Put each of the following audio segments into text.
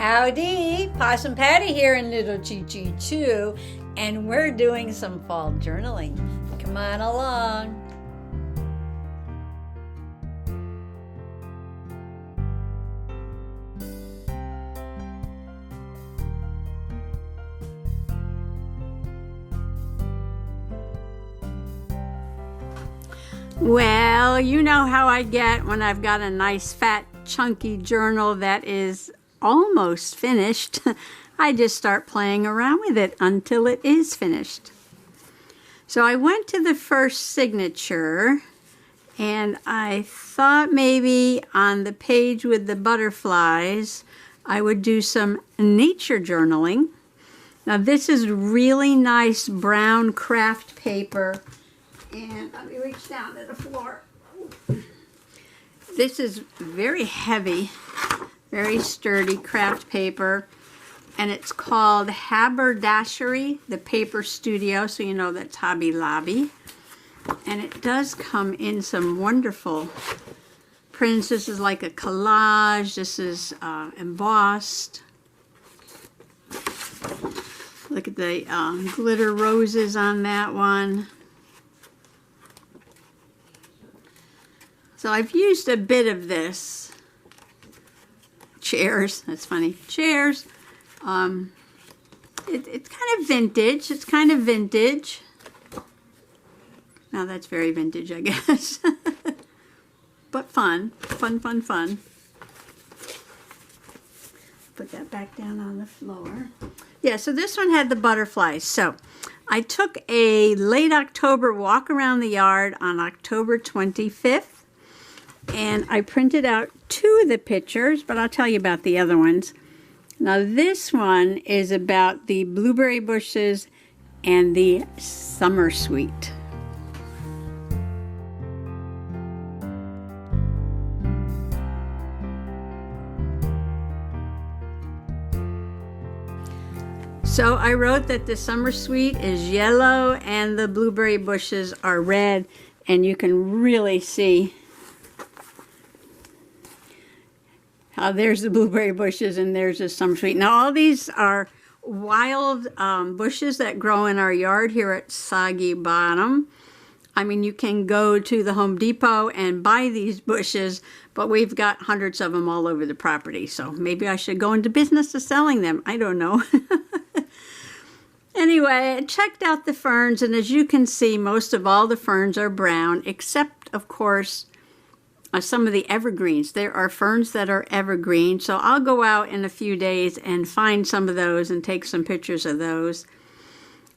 Howdy, Possum Patty here in Little Chi-Chi 2, and we're doing some fall journaling. Come on along. Well, you know how I get when I've got a nice fat chunky journal that is almost finished. I just start playing around with it until it is finished. So I went to the first signature and I thought maybe on the page with the butterflies I would do some nature journaling. Now this is really nice brown craft paper. And let me reach down to the floor. This is very heavy, very sturdy craft paper. And it's called Haberdashery, the Paper Studio. So you know that's Hobby Lobby. And it does come in some wonderful prints. This is like a collage. This is embossed. Look at the glitter roses on that one. So I've used a bit of this. Chairs, that's funny. Chairs. It's kind of vintage. It's kind of vintage. Now that's very vintage, I guess. But fun. Fun, fun, fun. Put that back down on the floor. Yeah, so this one had the butterflies. So I took a late October walk around the yard on October 25th. And I printed out two of the pictures, but I'll tell you about the other ones. Now this one is about the blueberry bushes and the summer sweet. So I wrote that the summer sweet is yellow and the blueberry bushes are red, and you can really see how there's the blueberry bushes and there's the summer sweet. Now all these are wild bushes that grow in our yard here at Soggy Bottom. I mean, you can go to the Home Depot and buy these bushes, but we've got hundreds of them all over the property. So maybe I should go into business of selling them. I don't know. Anyway, I checked out the ferns, and as you can see, most of all the ferns are brown, except, of course, some of the evergreens. There are ferns that are evergreen, so I'll go out in a few days and find some of those and take some pictures of those.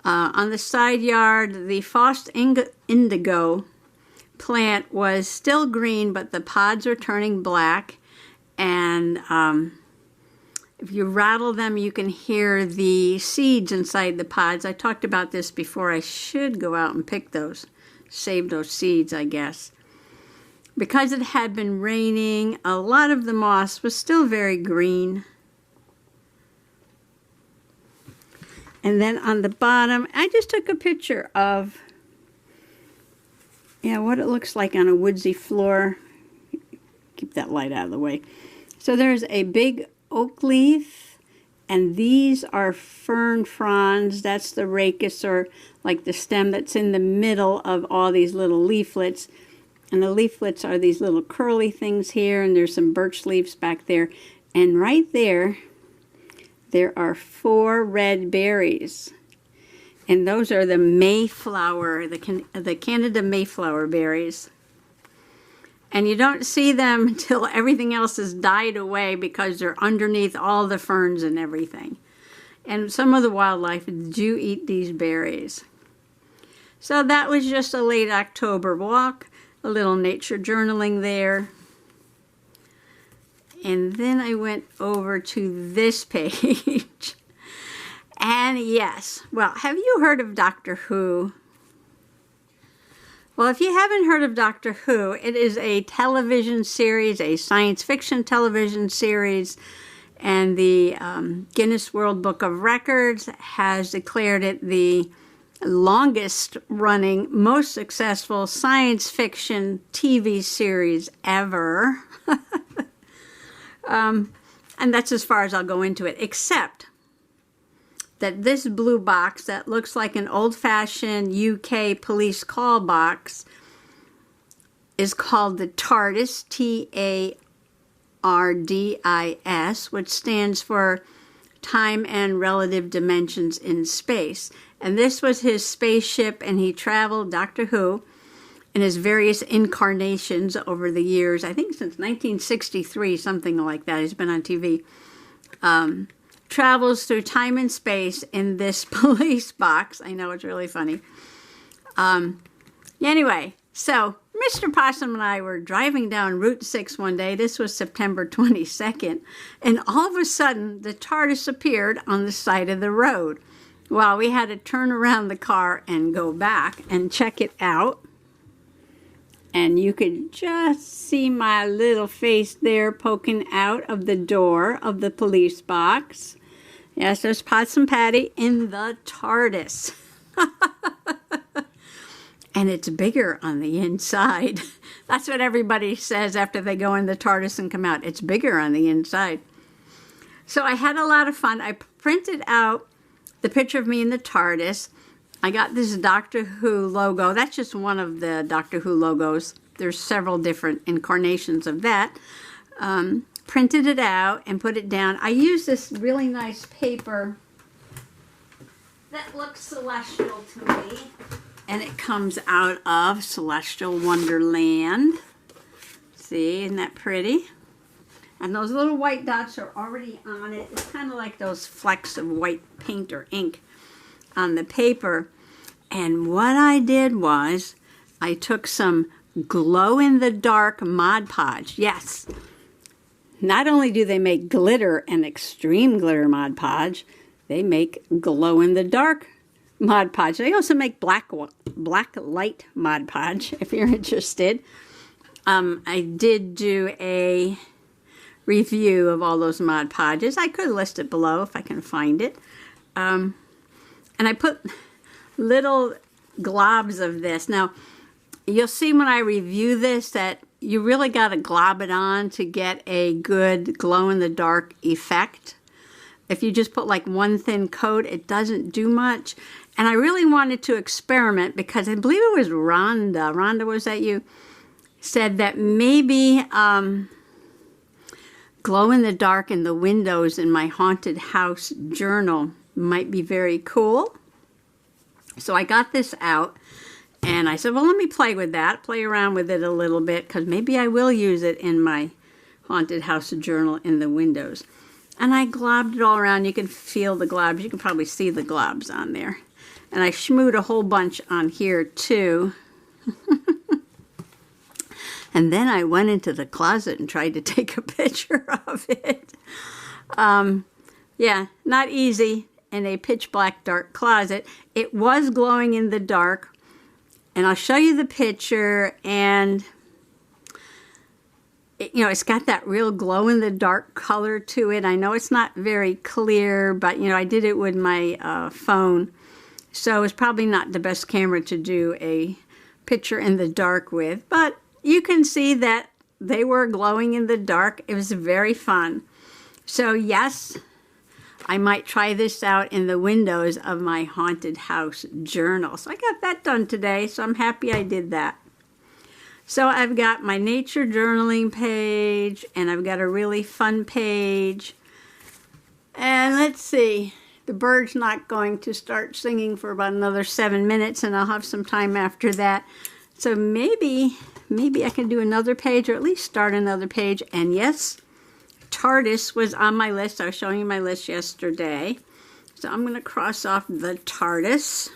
On the side yard, the Frost Indigo plant was still green, but the pods are turning black, and if you rattle them, you can hear the seeds inside the pods. I talked about this before. I should go out and pick those, save those seeds, I guess. Because it had been raining, a lot of the moss was still very green. And then on the bottom, I just took a picture of what it looks like on a woodsy floor. Keep that light out of the way. So there's a big oak leaf, and these are fern fronds. That's the rachis, or like the stem that's in the middle of all these little leaflets. And the leaflets are these little curly things here, and there's some birch leaves back there. And right there, there are 4 red berries. And those are the Mayflower, the Canada Mayflower berries. And you don't see them until everything else has died away because they're underneath all the ferns and everything. And some of the wildlife do eat these berries. So that was just a late October walk. A little nature journaling there. And then I went over to this page. And yes, well, have you heard of Doctor Who? Well, if you haven't heard of Doctor Who, it is a television series, a science fiction television series. And the Guinness World Book of Records has declared it the longest running, most successful science fiction TV series ever. And that's as far as I'll go into it, except that this blue box that looks like an old-fashioned UK police call box is called the TARDIS, T.A.R.D.I.S, which stands for Time and Relative Dimensions in Space. And this was his spaceship, and he traveled, Doctor Who, in his various incarnations over the years, I think since 1963, something like that. He's been on TV. Travels through time and space in this police box. I know, it's really funny. Anyway, so Mr. Possum and I were driving down Route 6 one day. This was September 22nd. And all of a sudden, the TARDIS appeared on the side of the road. Well, we had to turn around the car and go back and check it out. And you could just see my little face there poking out of the door of the police box. Yes, there's Possum Patty in the TARDIS. And it's bigger on the inside. That's what everybody says after they go in the TARDIS and come out. It's bigger on the inside. So I had a lot of fun. I printed out the picture of me in the TARDIS. I got this Doctor Who logo. That's just one of the Doctor Who logos. There's several different incarnations of that. Printed it out and put it down. I used this really nice paper that looks celestial to me. And it comes out of Celestial Wonderland. See, isn't that pretty? And those little white dots are already on it. It's kind of like those flecks of white paint or ink on the paper. And what I did was I took some glow-in-the-dark Mod Podge. Yes, not only do they make glitter and extreme glitter Mod Podge, they make glow-in-the-dark Mod Podge. They also make black light Mod Podge, if you're interested. I did do a review of all those Mod Podges. I could list it below if I can find it. And I put little globs of this. Now, you'll see when I review this that you really got to glob it on to get a good glow-in-the-dark effect. If you just put like one thin coat, it doesn't do much. And I really wanted to experiment because I believe it was Rhonda. Rhonda, was that you? Said that maybe glow-in-the-dark in the windows in my haunted house journal might be very cool. So I got this out and I said, well, let me play with that, play around with it a little bit because maybe I will use it in my haunted house journal in the windows. And I globbed it all around. You can feel the globs. You can probably see the globs on there. And I schmooed a whole bunch on here too. And then I went into the closet and tried to take a picture of it. Yeah, not easy in a pitch black dark closet. It was glowing in the dark. And I'll show you the picture, and it's got that real glow-in-the-dark color to it. I know it's not very clear, but, I did it with my phone. So it's probably not the best camera to do a picture in the dark with. But you can see that they were glowing in the dark. It was very fun. So, yes, I might try this out in the windows of my haunted house journal. So I got that done today, so I'm happy I did that. So I've got my nature journaling page, and I've got a really fun page. And let's see, the bird's not going to start singing for about another 7 minutes, and I'll have some time after that. So maybe I can do another page, or at least start another page. And yes, TARDIS was on my list. I was showing you my list yesterday. So I'm going to cross off the TARDIS.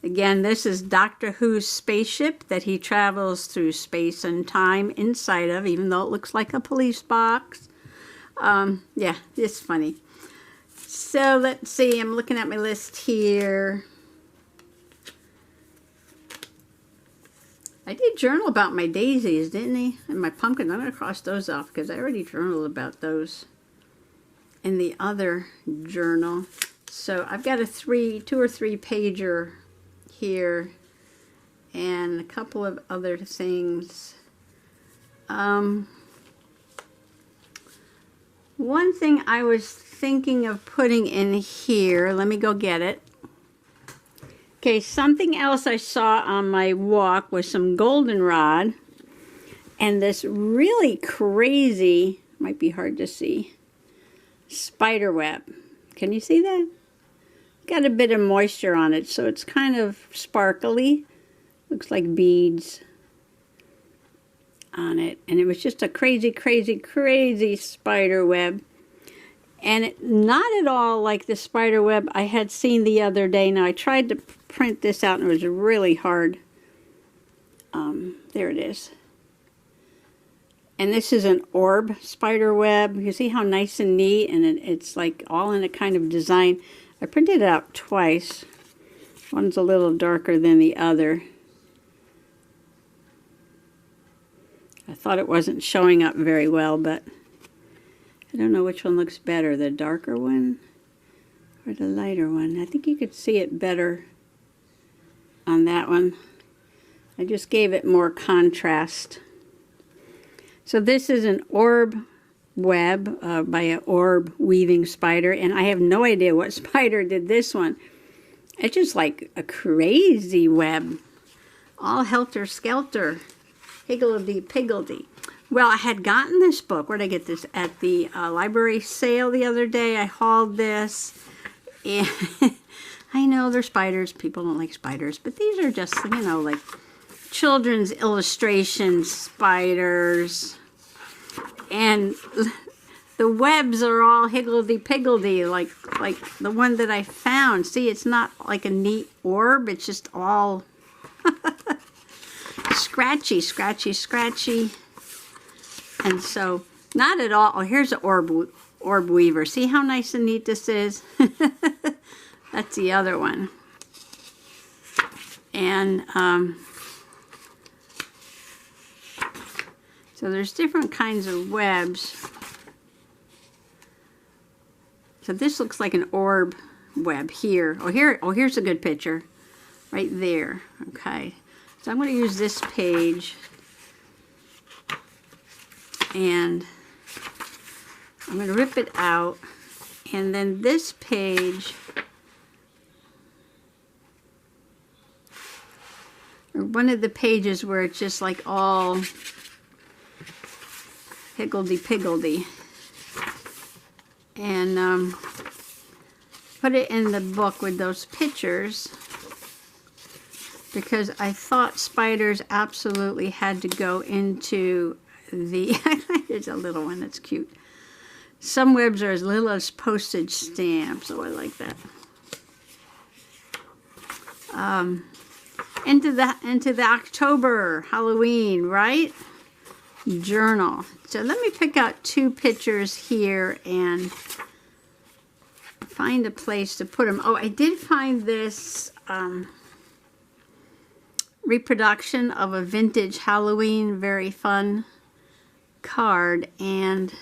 Again, this is Doctor Who's spaceship that he travels through space and time inside of, even though it looks like a police box. Yeah, it's funny. So let's see, I'm looking at my list here. I did journal about my daisies, didn't he? And my pumpkin. I'm going to cross those off because I already journaled about those in the other journal. So I've got a 2 or 3 pager here and a couple of other things. One thing I was thinking of putting in here, let me go get it. Okay, something else I saw on my walk was some goldenrod and this really crazy, might be hard to see, spider web. Can you see that? Got a bit of moisture on it, so it's kind of sparkly. Looks like beads on it. And it was just a crazy, crazy, crazy spider web. And not at all like the spider web I had seen the other day. Now, I tried to print this out, and it was really hard. There it is. And this is an orb spider web. You see how nice and neat, and it's like all in a kind of design. I printed it out twice. One's a little darker than the other. I thought it wasn't showing up very well, but I don't know which one looks better, the darker one or the lighter one. I think you could see it better on that one. I just gave it more contrast. So this is an orb web by an orb weaving spider, and I have no idea what spider did this one. It's just like a crazy web, all helter-skelter, higgledy-piggledy. Well, I had gotten this book. Where did I get this? At the library sale the other day. I hauled this, and I know they're spiders. People don't like spiders, but these are just, you know, like children's illustration spiders. And the webs are all higgledy-piggledy, like the one that I found. See, it's not like a neat orb. It's just all scratchy, scratchy, scratchy. And so, not at all. Oh, here's an orb weaver. See how nice and neat this is? That's the other one. And so there's different kinds of webs. So this looks like an orb web here. Oh, here's a good picture. Right there. Okay. So I'm going to use this page. And I'm going to rip it out. And then this page, or one of the pages where it's just like all higgledy-piggledy, and put it in the book with those pictures, because I thought spiders absolutely had to go into the there's a little one that's cute. Some webs are as little as postage stamps. Oh, I like that. Into the October Halloween, right? Journal. So let me pick out two pictures here and find a place to put them. Oh, I did find this reproduction of a vintage Halloween, very fun card, and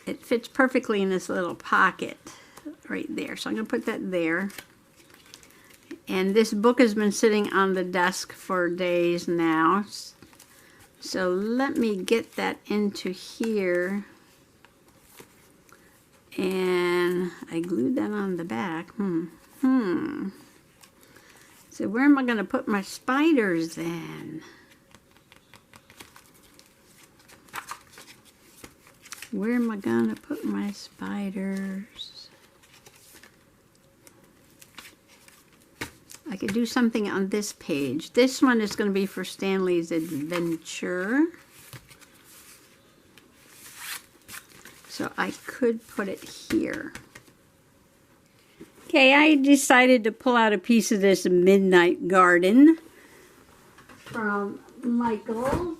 it fits perfectly in this little pocket right there. So I'm going to put that there. And this book has been sitting on the desk for days now. So let me get that into here. And I glued that on the back. So where am I going to put my spiders then? Where am I going to put my spiders? I could do something on this page. This one is going to be for Stanley's Adventure. So I could put it here. Okay, I decided to pull out a piece of this Midnight Garden from Michael's,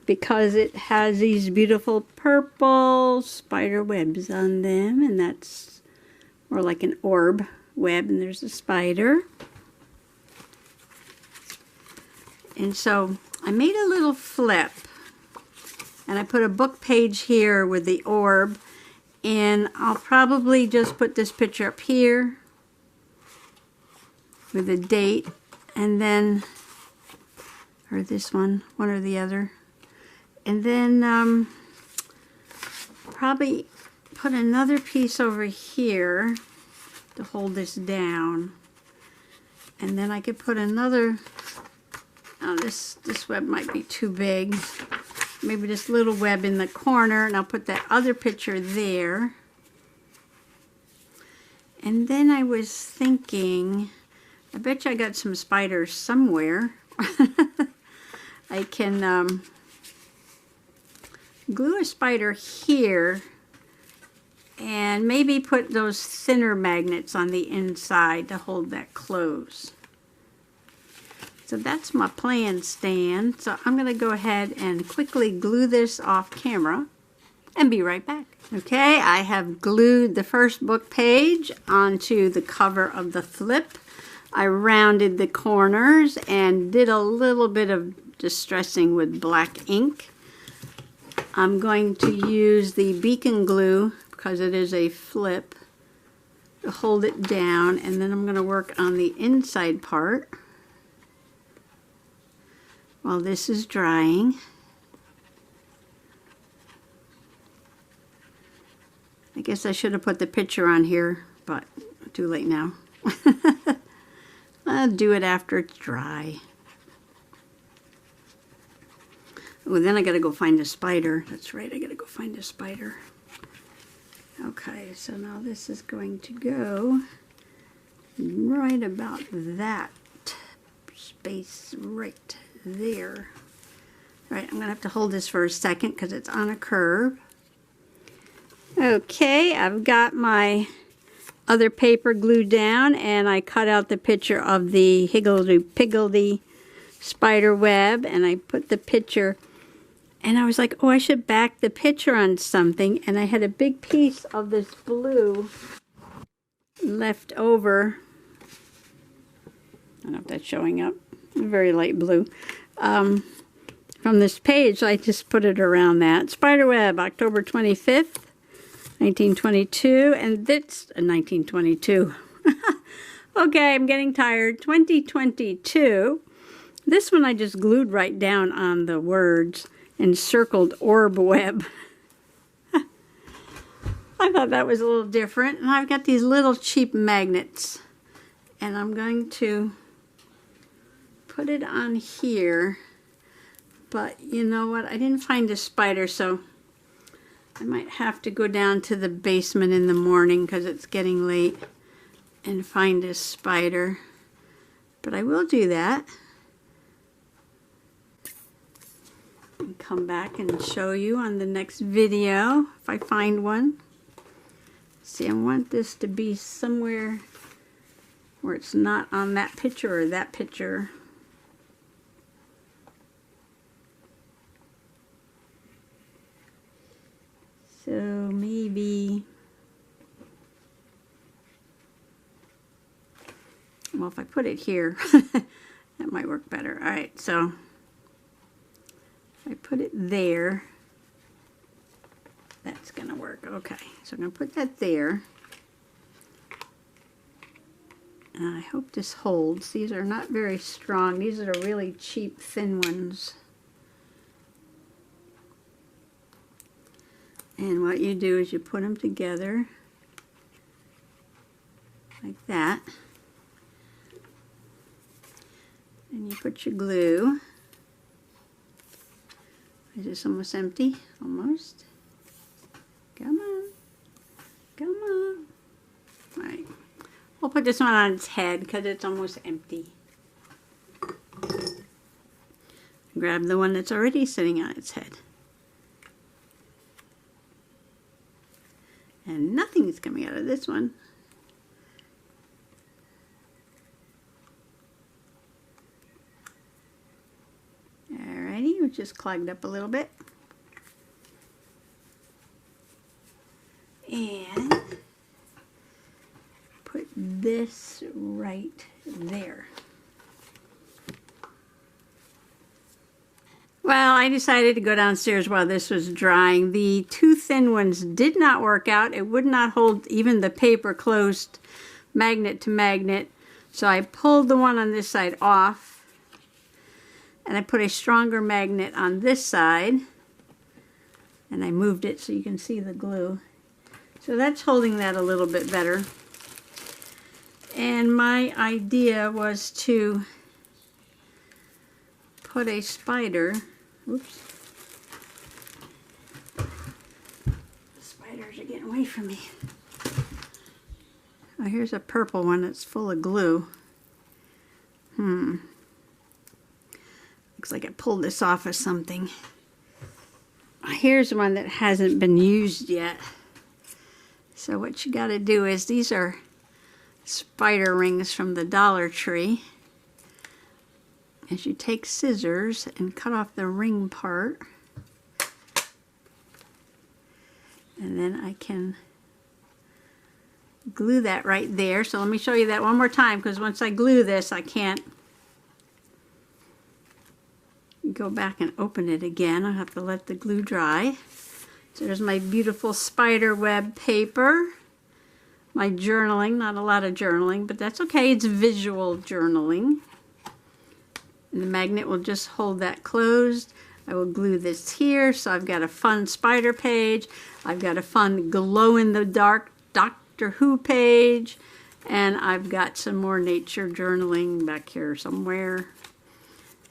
because it has these beautiful purple spider webs on them, and that's more like an orb web, and there's a spider. And so I made a little flip, and I put a book page here with the orb, and I'll probably just put this picture up here with a date, and then, or this one or the other. And then probably put another piece over here to hold this down. And then I could put another, oh, this web might be too big. Maybe this little web in the corner, and I'll put that other picture there. And then I was thinking, I bet you I got some spiders somewhere. I can glue a spider here and maybe put those thinner magnets on the inside to hold that closed. So that's my plan, Stan. So I'm going to go ahead and quickly glue this off camera and be right back. Okay, I have glued the first book page onto the cover of the flip. I rounded the corners and did a little bit of distressing with black ink. I'm going to use the beacon glue because it is a flip to hold it down, and then I'm going to work on the inside part while this is drying. I guess I should have put the picture on here, but too late now. I'll do it after it's dry. Oh, then I gotta go find a spider. That's right, I gotta go find a spider. Okay, so now this is going to go right about that space right there. All right, I'm gonna have to hold this for a second because it's on a curve. Okay, I've got my other paper glued down, and I cut out the picture of the higgledy-piggledy spider web, and I put the picture, and I was like, oh, I should back the picture on something, and I had a big piece of this blue left over. I don't know if that's showing up. Very light blue. From this page, so I just put it around that. Spiderweb, October 25th. 1922, and that's 1922. Okay, I'm getting tired. 2022. This one I just glued right down on the words and circled orb web. I thought that was a little different, and I've got these little cheap magnets, and I'm going to put it on here, but you know what? I didn't find a spider, so I might have to go down to the basement in the morning because it's getting late and find a spider. But I will do that and come back and show you on the next video if I find one. See, I want this to be somewhere where it's not on that picture or that picture. So maybe, well, if I put it here, that might work better. All right, so if I put it there, that's going to work. Okay, so I'm going to put that there. And I hope this holds. These are not very strong. These are really cheap, thin ones. And what you do is you put them together like that. And you put your glue. Is this almost empty? Almost. Come on. Come on. All right. We'll put this one on its head because it's almost empty. Grab the one that's already sitting on its head. And nothing's coming out of this one. Alrighty, which just clogged up a little bit. And put this right there. Well, I decided to go downstairs while this was drying. The two thin ones did not work out. It would not hold even the paper closed magnet to magnet. So I pulled the one on this side off. And I put a stronger magnet on this side. And I moved it so you can see the glue. So that's holding that a little bit better. And my idea was to put a spider, oops. The spiders are getting away from me. Oh, here's a purple one that's full of glue. Looks like I pulled this off of something. Here's one that hasn't been used yet. So what you got to do is, these are spider rings from the Dollar Tree. As you take scissors and cut off the ring part. And then I can glue that right there. So let me show you that one more time, because once I glue this, I can't go back and open it again. I'll have to let the glue dry. So there's my beautiful spider web paper. My journaling, not a lot of journaling, but that's okay. It's visual journaling. And the magnet will just hold that closed. I will glue this here, so I've got a fun spider page. I've got a fun glow-in-the-dark Doctor Who page. And I've got some more nature journaling back here somewhere.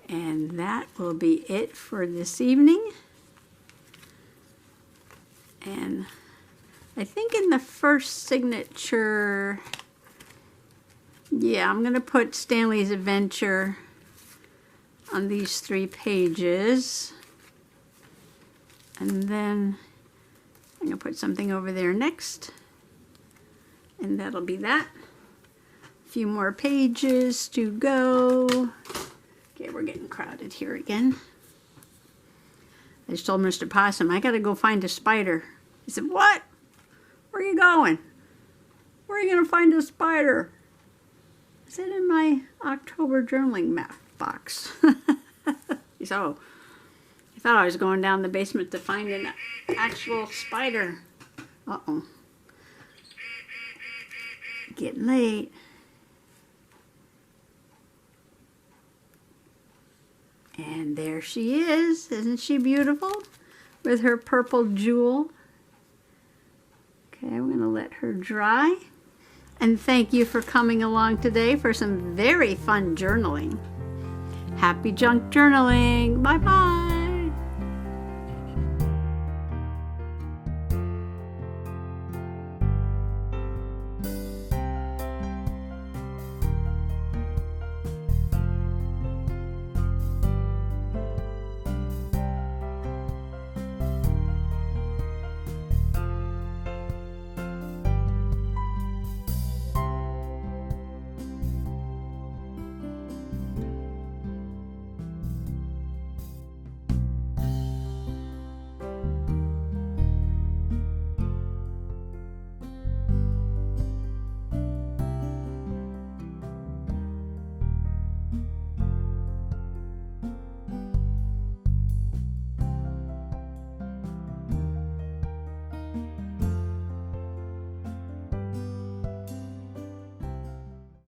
And that will be it for this evening. And I think in the first signature, yeah, I'm going to put Stanley's Adventure on these 3 pages. And then I'm going to put something over there next. And that'll be that. A few more pages to go. Okay, we're getting crowded here again. I just told Mr. Possum, I gotta go find a spider. He said, what? Where are you going? Where are you gonna find a spider? I said, in my October journaling map box. He said, oh, I thought I was going down the basement to find an actual spider. Uh-oh. Getting late. And there she is. Isn't she beautiful? With her purple jewel. Okay, I'm going to let her dry. And thank you for coming along today for some very fun journaling. Happy junk journaling. Bye-bye.